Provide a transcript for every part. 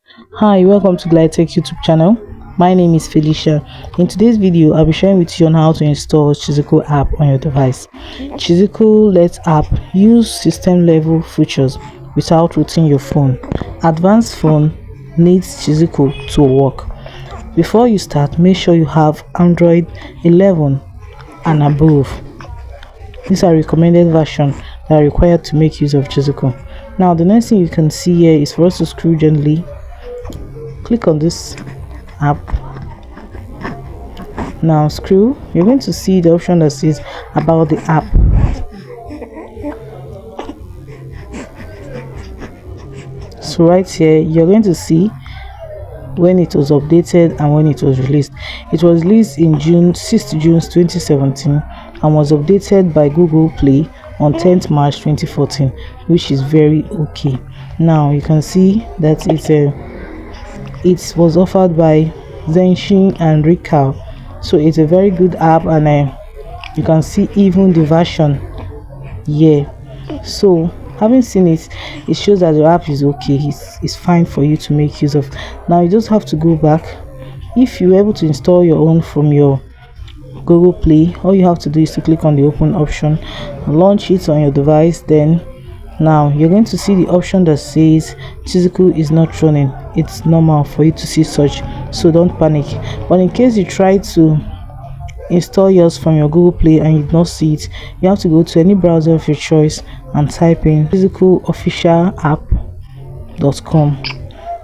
Hi, welcome to Tech YouTube channel. My name is Felicia. In today's video, I'll be sharing with you on how to install Shizuku app on your device. Shizuku lets app use system level features without rooting your phone. Advanced phone needs Shizuku to work. Before you start, make sure you have Android 11 and above. These are recommended versions that are required to make use of Shizuku. Now, the next thing you can see here is for us to scroll gently. Click on this app. Now scroll, you're going to see the option that says about the app. So right here you're going to see when it was updated and when it was released. It was released in June 6th June 2017 and was updated by Google Play on 10th March 2014, which is very okay. Now you can see that it was offered by Zenshin and Rikal, so it's a very good app, and you can see even the version here. So having seen it, it shows that the app is okay. It's fine for you to make use of. Now you just have to go back. If you're able to install your own from your Google Play, all you have to do is to click on the open option, launch it on your device. Then now you're going to see the option that says Shizuku is not running. It's normal for you to see such, so don't panic. But in case you try to install yours from your Google Play and you do not see it, you have to go to any browser of your choice and type in shizukuofficialapp.com.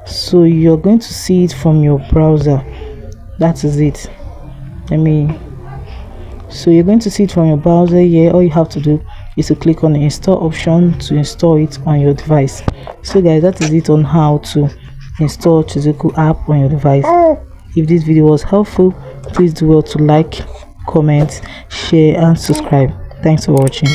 so you're going to see it from your browser. That is it. So you're going to see it from your browser here. All you have to do is to click on the install option to install it on your device. So guys, that is it on how to install Shizuku app on your device. If this video was helpful, please do well to like, comment, share and subscribe. Thanks for watching.